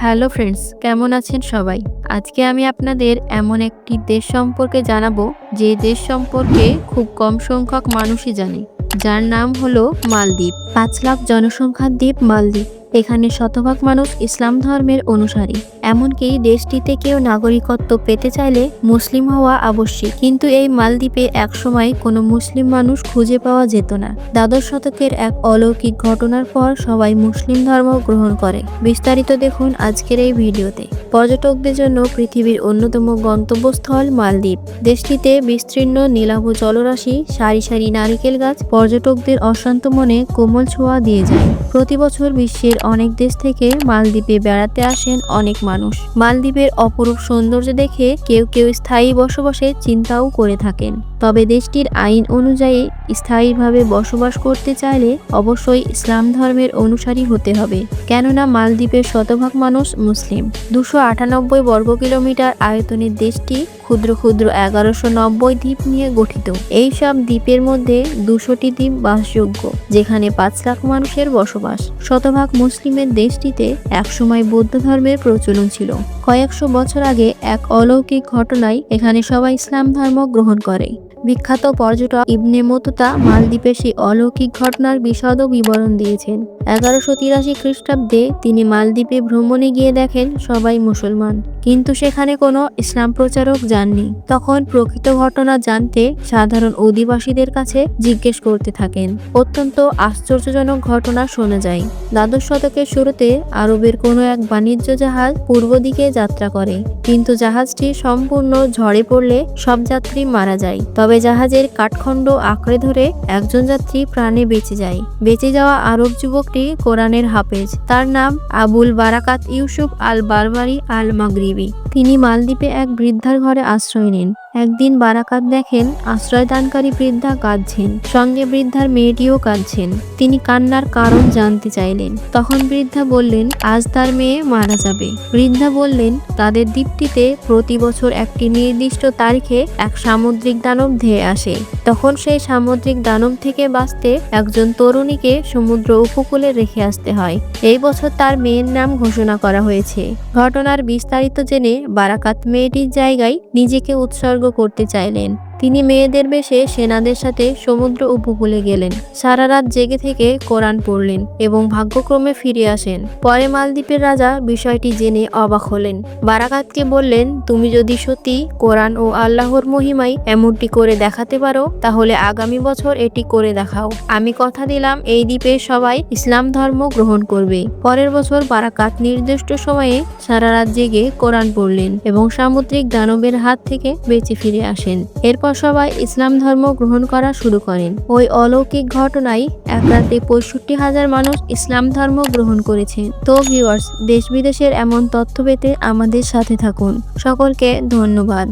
Hello friends, কেমন আছেন সবাই? আজকে আমি আপনাদের এমন একটি দেশ সম্পর্কে জানাবো যে দেশ সম্পর্কে খুব কম সংখ্যক মানুষই জানে, যার নাম হলো মালদ্বীপ। 5 লাখ জনসংখ্যার দ্বীপ মালদ্বীপ। এখানে শতভাগ মানুষ ইসলাম ধর্মের অনুসারী। এমনকি দেশটিতে কেউ নাগরিকত্ব পেতে চাইলে মুসলিম হওয়া আবশ্যিক। কিন্তু এই মালদ্বীপে একসময় কোনো মুসলিম মানুষ খুঁজে পাওয়া যেত না। দ্বাদশ শতকের এক অলৌকিক ঘটনার পর সবাই মুসলিম ধর্ম গ্রহণ করে। বিস্তারিত দেখুন আজকের এই ভিডিওতে। পর্যটকদের জন্য পৃথিবীর অন্যতম গন্তব্যস্থল মালদ্বীপ। দেশটিতে বিস্তীর্ণ নীলাভ জলরাশি, সারি সারি নারিকেল গাছ পর্যটকদের অশান্ত মনে কোমল ছোঁয়া দিয়ে যায়। প্রতি বছর বিশ্বের অনেক দেশ থেকে মালদ্বীপে বেড়াতে আসেন অনেক মানুষ। মালদ্বীপের অপরূপ সৌন্দর্য দেখে কেউ কেউ স্থায়ী বসবাসের চিন্তাও করে থাকেন। তবে দেশটির আইন অনুযায়ী স্থায়ীভাবে বসবাস করতে চাইলে অবশ্যই ইসলাম ধর্মের অনুসারী হতে হবে, কেননা মালদ্বীপের শতভাগ মানুষ মুসলিম। 298 বর্গ কিলোমিটার আয়তনের দেশটি ক্ষুদ্র ক্ষুদ্র 1190 দ্বীপ নিয়ে গঠিত। এই সব দ্বীপের মধ্যে 200টি দ্বীপ বাসযোগ্য, যেখানে 5 লাখ মানুষের বসবাস। শতভাগ মুসলিমের দেশটিতে একসময় বৌদ্ধ ধর্মের প্রচলন ছিল। কয়েকশো বছর আগে এক অলৌকিক ঘটনায় এখানে সবাই ইসলাম ধর্ম গ্রহণ করে। বিখ্যাত পর্যটক ইবনে বতুতা মালদ্বীপের সেই অলৌকিক ঘটনার বিশদ বিবরণ দিয়েছেন। 1183 খ্রিস্টাব্দে তিনি মালদ্বীপে ভ্রমণে গিয়ে দেখেন সবাই মুসলমান, কিন্তু সেখানে কোনো ইসলাম প্রচারক যাননি। তখন প্রকৃত ঘটনা জানতে সাধারণ অধিবাসীদের কাছে জিজ্ঞেস করতে থাকেন। অত্যন্ত আশ্চর্যজনক ঘটনা শোনা যায়। দ্বাদশ শতকের শুরুতে আরবের কোনো এক বাণিজ্য জাহাজ পূর্ব দিকে যাত্রা করে, কিন্তু জাহাজটি সম্পূর্ণ ঝড়ে পড়লে সব যাত্রী মারা যায়। তবে জাহাজের কাঠখণ্ড আঁকড়ে ধরে একজন যাত্রী প্রাণে বেঁচে যায়। বেঁচে যাওয়া আরব যুবকটি কোরআনের হাফেজ। তার নাম আবুল বারাকাত ইউসুফ আল বারবারি আল মাগরিবি। তিনি মালদ্বীপে এক বৃদ্ধার ঘরে আশ্রয় নেন। একদিন বারাকাত দেখেন আশ্রয়দানকারী বৃদ্ধা কাঁদছেন, সঙ্গে বৃদ্ধার মেয়েটিও কাঁদছেন। তিনি কান্নার কারণ জানতে চাইলেন। তখন বৃদ্ধা বললেন আজ তার মেয়ে মারা যাবে। বৃদ্ধা বললেন তাদের দ্বীপটিতে প্রতি বছর একটি নির্দিষ্ট তারিখে এক সামুদ্রিক দানব ধেয়ে আসে। তখন সেই সামুদ্রিক দানব থেকে বাঁচতে একজন তরুণীকে সমুদ্র উপকূলে রেখে আসতে হয়। এই বছর তার মেয়ের নাম ঘোষণা করা হয়েছে। ঘটনার বিস্তারিত জেনে বারাকাত মেয়েটির জায়গায় নিজেকে উৎসর্গ করতে চাইলেন। তিনি মেয়েদের বেশে সেনাদের সাথে সমুদ্র উপকূলে গেলেন। সারা রাত জেগে থেকে কোরআন পড়লেন এবং ভাগ্যক্রমে ফিরে আসেন। পরে মালদ্বীপের রাজা বিষয়টি জেনে অবাক হলেন। বারাকাতকে বললেন, তুমি যদি সত্যি কোরআন ও আল্লাহর মহিমায় এমনটি করে দেখাতে পারো, তাহলে আগামী বছর এটি করে দেখাও। আমি কথা দিলাম এই দ্বীপে সবাই ইসলাম ধর্ম গ্রহণ করবে। পরের বছর বারাকাত নির্দিষ্ট সময়ে সারা রাত জেগে কোরআন পড়লেন এবং সামুদ্রিক দানবের হাত থেকে বেঁচে ফিরে আসেন। এরপর সবাই ইসলাম ধর্ম গ্রহণ করা শুরু করেন। ওই অলৌকিক ঘটনায় এক রাতে 65,000 মানুষ ইসলাম ধর্ম গ্রহণ করেছে। তো ভিউয়ার্স, দেশ বিদেশের এমন তথ্য পেতে আমাদের সাথে থাকুন। সকলকে ধন্যবাদ।